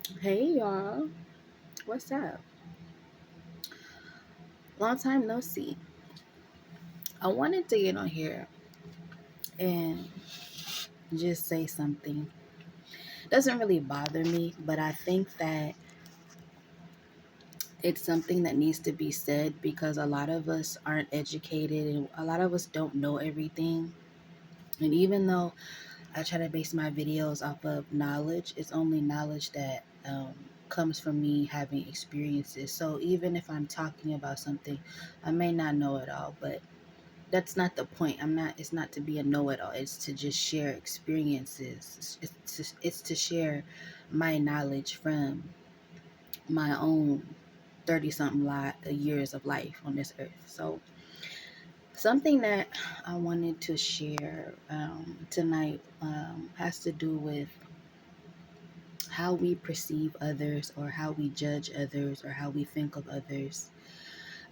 Hey y'all, what's up? Long time no see. I wanted to get on here and just say something. Doesn't really bother me, but I think that it's something that needs to be said because a lot of us aren't educated and a lot of us don't know everything. And even though I try to base my videos off of knowledge, it's only knowledge that comes from me having experiences. So even if I'm talking about something, I may not know it all, but that's not the point. It's not to be a know-it-all. It's to just share experiences. It's to share my knowledge from my own 30 something years of life on this earth. So something that I wanted to share tonight has to do with how we perceive others or how we judge others or how we think of others,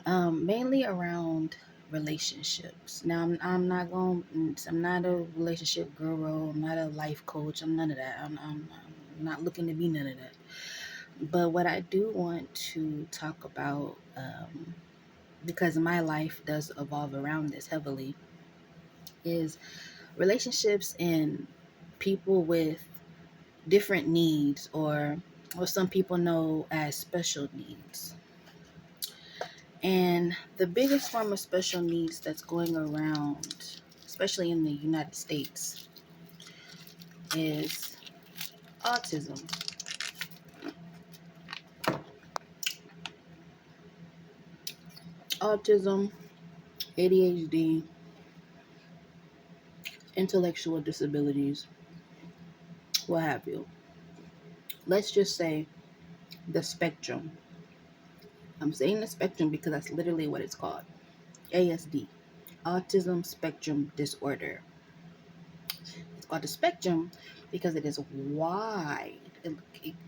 mainly around relationships. Now, I'm not a relationship guru. I'm not a life coach. I'm none of that. I'm not looking to be none of that. But what I do want to talk about, because my life does evolve around this heavily, is relationships and people with different needs, or what some people know as special needs. And the biggest form of special needs that's going around, especially in the United States, is autism. Autism, ADHD, intellectual disabilities, what have you. Let's just say the spectrum. I'm saying the spectrum because that's literally what it's called. ASD, Autism Spectrum Disorder. It's called the spectrum because it is wide.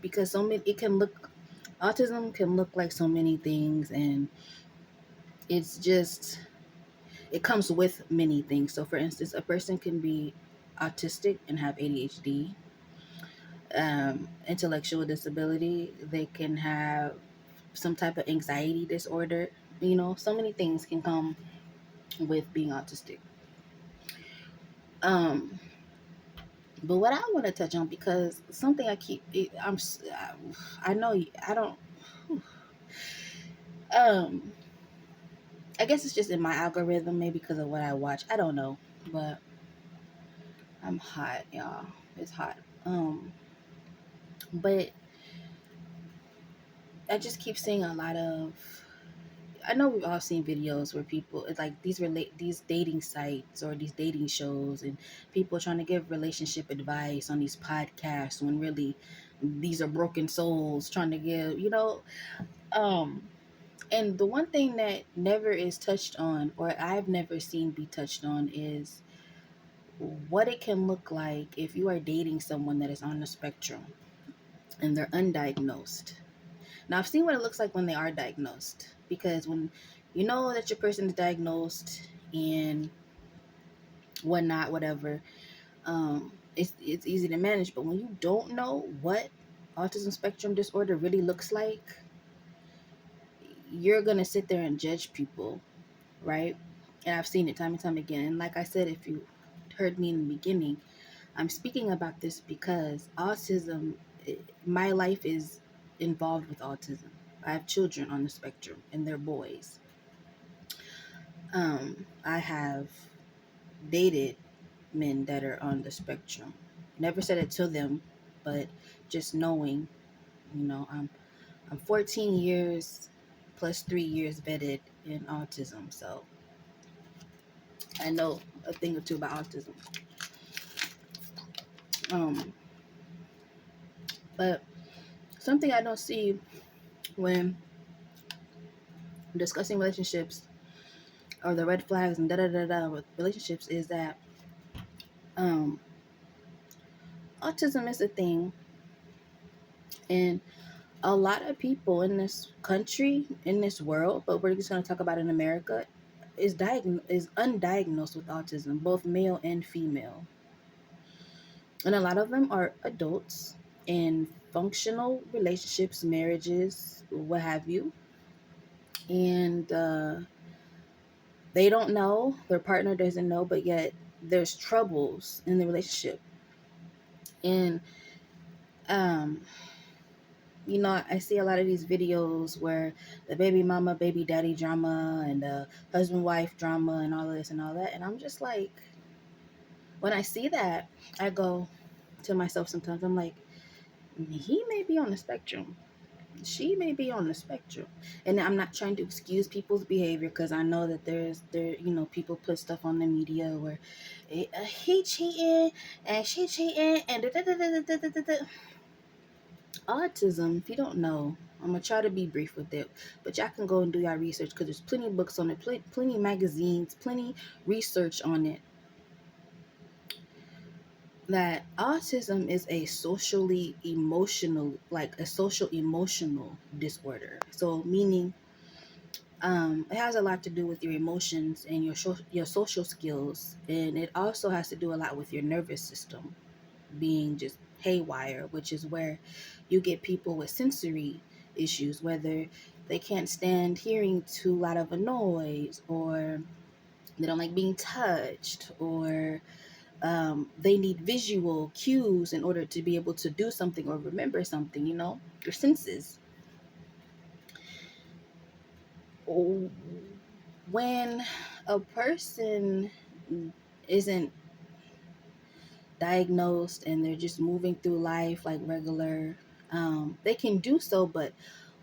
Because it can look, autism can look like so many things, and it's just, it comes with many things. So for instance, a person can be autistic and have ADHD, intellectual disability. They can have some type of anxiety disorder. So many things can come with being autistic. um but what I want to touch on, because something I keep I know I don't um I guess it's just in my algorithm, maybe because of what I watch. I don't know, but I'm hot, y'all. It's hot. But I just keep seeing a lot of. I know we've all seen videos where people, it's like these dating sites or these dating shows, and people trying to give relationship advice on these podcasts when really these are broken souls trying to give, um and the one thing that never is touched on, or I've never seen be touched on, is what it can look like if you are dating someone that is on the spectrum and they're undiagnosed. Now, I've seen what it looks like when they are diagnosed, because when you know that your person is diagnosed and whatnot, whatever, it's easy to manage. But when you don't know what autism spectrum disorder really looks like, you're gonna sit there and judge people, right? And I've seen it time and time again. And like I said, if you heard me in the beginning, I'm speaking about this because autism, my life is involved with autism. I have children on the spectrum and they're boys. I have dated men that are on the spectrum. Never said it to them, but just knowing, I'm 14 years plus 3 years vetted in autism, so I know a thing or two about autism. Um, but something I don't see when discussing relationships, or the red flags and da da da da with relationships, is that um, autism is a thing, and a lot of people in this country, in this world, but we're just going to talk about in America, is undiagnosed with autism, both male and female, and a lot of them are adults. in functional relationships, marriages, what have you, and they don't know, their partner doesn't know, but yet there's troubles in the relationship. And um I see a lot of these videos where the baby mama, baby daddy drama and the husband wife drama and all of this and all that. And I'm just like, when I see that, I go to myself sometimes, I'm like, he may be on the spectrum. She may be on the spectrum. And I'm not trying to excuse people's behavior, because I know that people put stuff on the media where he cheating and she cheating and da, da, da, da, da, da, da, da. Autism, if you don't know, I'm gonna try to be brief with it, but y'all can go and do your research, because there's plenty of books on it, plenty of magazines, plenty research on it. That autism is a socially emotional, like a social emotional disorder. So meaning, it has a lot to do with your emotions and your social skills, and it also has to do a lot with your nervous system being just haywire, which is where you get people with sensory issues, whether they can't stand hearing too loud of a noise, or they don't like being touched, or they need visual cues in order to be able to do something or remember something, your senses. When a person isn't diagnosed and they're just moving through life like regular, they can do so, but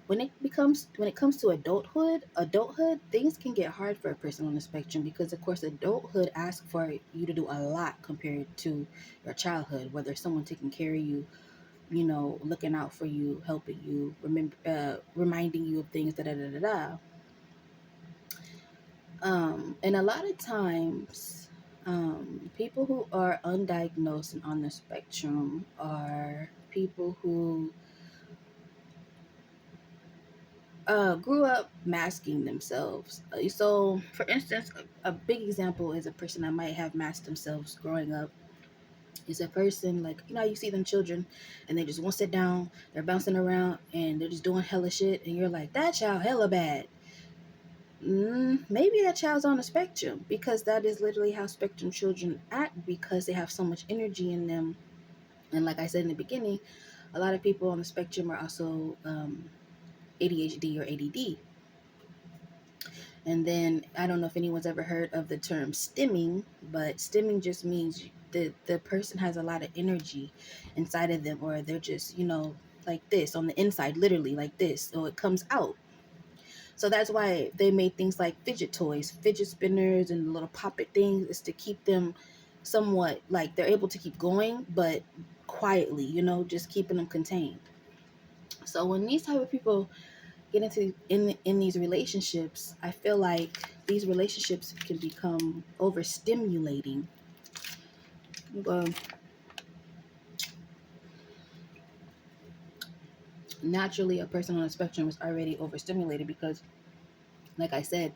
when it comes to adulthood things can get hard for a person on the spectrum, because of course adulthood asks for you to do a lot compared to your childhood, whether someone taking care of you, looking out for you, helping you, reminding you of things, da da da da da. And a lot of times, people who are undiagnosed and on the spectrum are people who grew up masking themselves. So, for instance, a big example is a person that might have masked themselves growing up. Is a person like, you see them children and they just won't sit down, they're bouncing around and they're just doing hella shit, and you're like, that child hella bad. Maybe that child's on the spectrum, because that is literally how spectrum children act, because they have so much energy in them. And like I said in the beginning, a lot of people on the spectrum are also ADHD or ADD. And then I don't know if anyone's ever heard of the term stimming, but stimming just means the person has a lot of energy inside of them, or they're just, like this on the inside, literally like this. So it comes out. So that's why they made things like fidget toys, fidget spinners, and little poppet things, is to keep them somewhat like they're able to keep going, but quietly, just keeping them contained. So when these type of people get into in these relationships, I feel like these relationships can become overstimulating. Um, Naturally, a person on the spectrum is already overstimulated because, like I said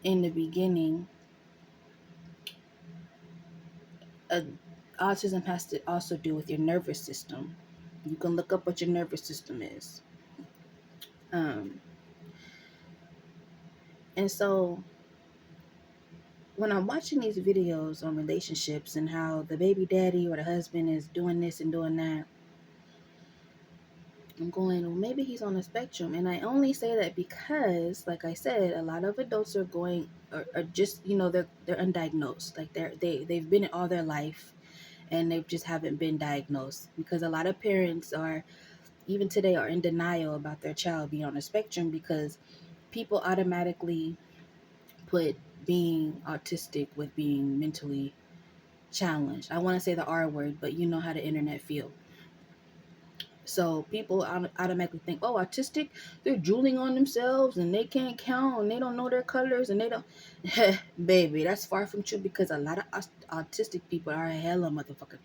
in the beginning, uh, autism has to also do with your nervous system. You can look up what your nervous system is. Um, and so when I'm watching these videos on relationships and how the baby daddy or the husband is doing this and doing that, I'm going, well, maybe he's on the spectrum. And I only say that because, like I said, a lot of adults are going, are just, they're undiagnosed. Like they've been it all their life, and they just haven't been diagnosed, because a lot of parents are, even today, are in denial about their child being on the spectrum, because people automatically put being autistic with being mentally challenged. I want to say the R word, but you know how the internet feel. So people automatically think, oh, autistic, they're drooling on themselves and they can't count and they don't know their colors and they don't. Baby, that's far from true, because a lot of autistic people are hella motherfuckers,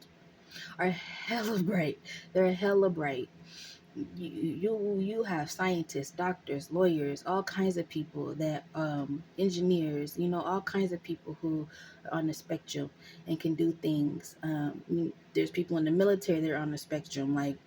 are hella bright. They're hella bright. You have scientists, doctors, lawyers, all kinds of people that engineers, all kinds of people who are on the spectrum and can do things. There's people in the military that are on the spectrum, like,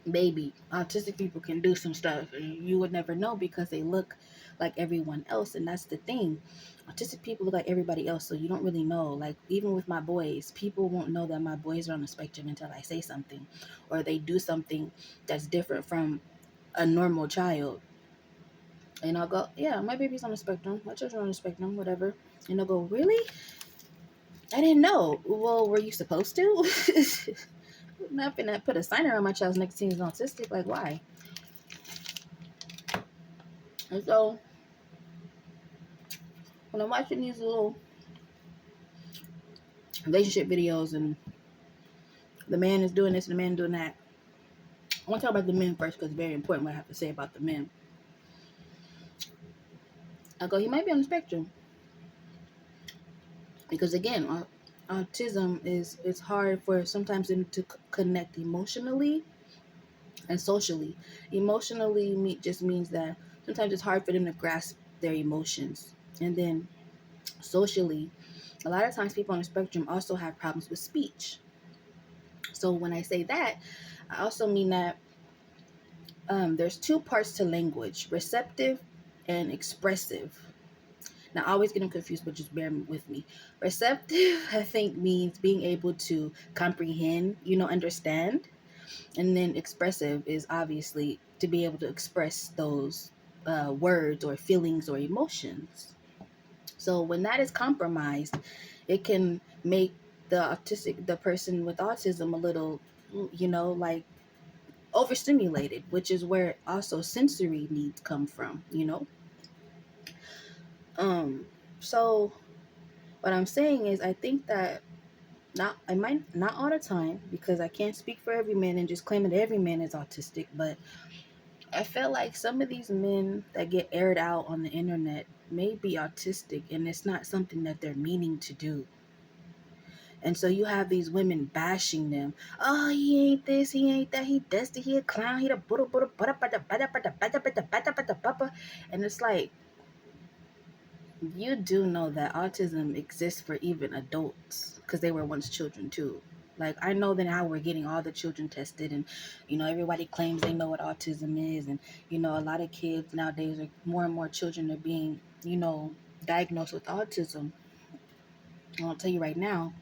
baby, autistic people can do some stuff and you would never know because they look like everyone else. And that's the thing, autistic people look like everybody else, so you don't really know. Like, even with my boys, people won't know that my boys are on the spectrum until I say something, or they do something that's different from a normal child. And I'll go, yeah, my baby's on the spectrum, my children are on the spectrum, whatever. And they'll go, really? I didn't know. Well, were you supposed to? I'm not gonna put a sign around my child's neck saying he's autistic. Like, why? And so when I'm watching these little relationship videos and the man is doing this and the man doing that, I want to talk about the men first because it's very important what I have to say about the men. I go, he might be on the spectrum because, again, autism is, it's hard for sometimes them to connect emotionally and socially. Emotionally just means that sometimes it's hard for them to grasp their emotions, and then socially, a lot of times people on the spectrum also have problems with speech. So when I say that, I also mean that there's two parts to language: receptive and expressive. Now, I always get them confused, but just bear with me. Receptive, I think, means being able to comprehend, understand. And then expressive is obviously to be able to express those words or feelings or emotions. So when that is compromised, it can make the person with autism a little, like, overstimulated, which is where also sensory needs come from. So what I'm saying is, I think that, I might not all the time, because I can't speak for every man and just claim that every man is autistic, but I feel like some of these men that get aired out on the internet may be autistic, and it's not something that they're meaning to do. And so you have these women bashing them. Oh, he ain't this, he ain't that, he dusty, he a clown, he the buddha buddha buddha buddha buddha buddha buddha buddha buddha buddha buddha. And it's like, you do know that autism exists for even adults, because they were once children too. Like, I know that now we're getting all the children tested, and everybody claims they know what autism is, and a lot of kids nowadays, are more and more children are being diagnosed with autism. I'll tell you right now,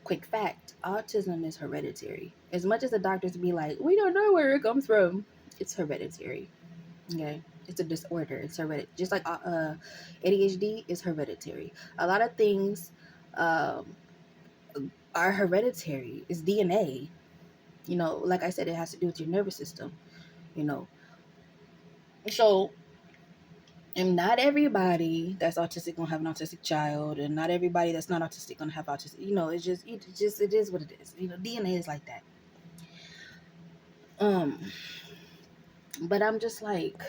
quick fact: autism is hereditary. As much as the doctors be like, we don't know where it comes from, it's hereditary. Okay, it's a disorder. It's hereditary. Just like ADHD is hereditary. A lot of things um, are hereditary. It's DNA. Like I said, it has to do with your nervous system. You know, so, and not everybody that's autistic gonna have an autistic child, and not everybody that's not autistic gonna have autistic. It is what it is. DNA is like that. But I'm just like,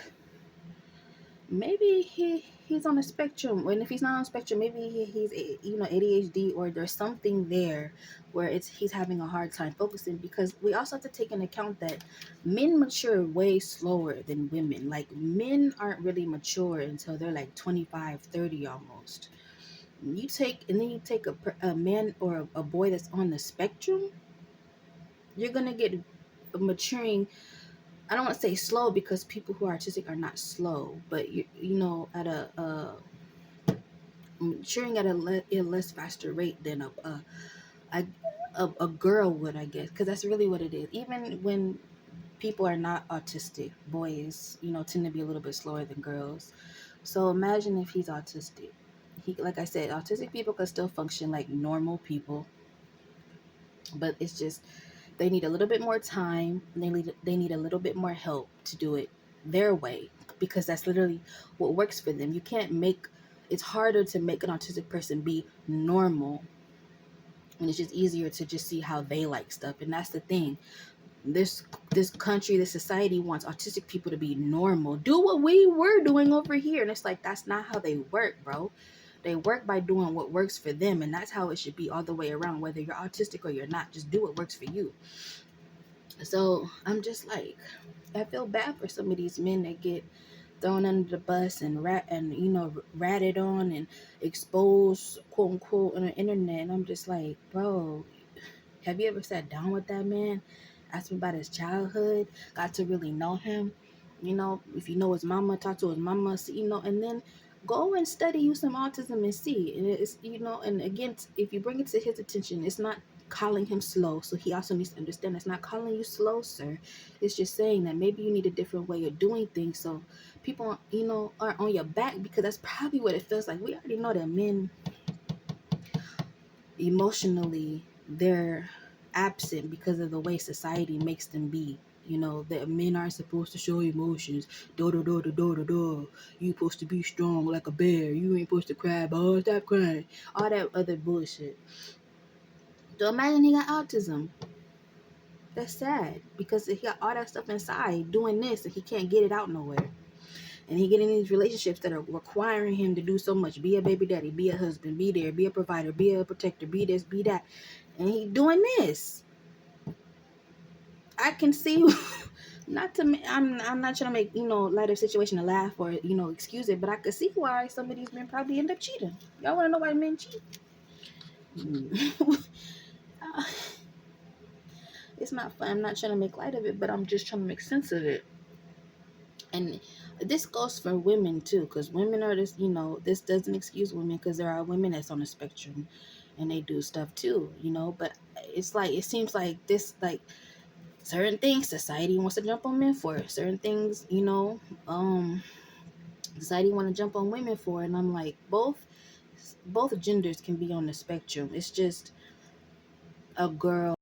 maybe he's on a spectrum, and if he's not on a spectrum, maybe he's ADHD, or there's something there where he's having a hard time focusing, because we also have to take into account that men mature way slower than women. Like, men aren't really mature until they're like 25, 30 almost. You take a man or a boy that's on the spectrum, you're gonna get maturing. I don't want to say slow, because people who are artistic are not slow, but at maturing at a less faster rate than a, a girl would, I guess, because that's really what it is. Even when people are not autistic, boys, tend to be a little bit slower than girls. So imagine if he's autistic. Like I said, autistic people can still function like normal people, but it's just, they need a little bit more time. They need a little bit more help to do it their way, because that's literally what works for them. You can't make It's harder to make an autistic person be normal, and it's just easier to just see how they like stuff. And that's the thing. This country, this society wants autistic people to be normal. Do what we were doing over here. And it's like, that's not how they work, bro. They work by doing what works for them, and that's how it should be all the way around, whether you're autistic or you're not. Just do what works for you. So I'm just like, I feel bad for some of these men that get thrown under the bus and ratted on and exposed, quote unquote, on the internet. And I'm just like, bro, have you ever sat down with that man, asked him about his childhood, got to really know him? If you know his mama, talk to his mama, see, and then go and study you some autism and see. And it's, and again, if you bring it to his attention, it's not calling him slow. So he also needs to understand it's not calling you slow, sir. It's just saying that maybe you need a different way of doing things. So people, aren't on your back, because that's probably what it feels like. We already know that men emotionally, they're absent because of the way society makes them be. That men aren't supposed to show emotions. Do do do do do do do. You supposed to be strong like a bear. You ain't supposed to cry. Oh, stop crying. All that other bullshit. So imagine he got autism. That's sad, because he got all that stuff inside doing this and he can't get it out nowhere. And he get in these relationships that are requiring him to do so much. Be a baby daddy, be a husband, be there, be a provider, be a protector, be this, be that. And he doing this. I can see, not to, I'm not trying to make, light of situation to laugh or, excuse it, but I could see why some of these men probably end up cheating. Y'all want to know why men cheat? It's not fun. I'm not trying to make light of it, but I'm just trying to make sense of it. And this goes for women too, because women are this, this doesn't excuse women, because there are women that's on the spectrum and they do stuff too, but it's like, it seems like this, like, certain things society wants to jump on men for, certain things, um society want to jump on women for. And I'm like, both genders can be on the spectrum. It's just a girl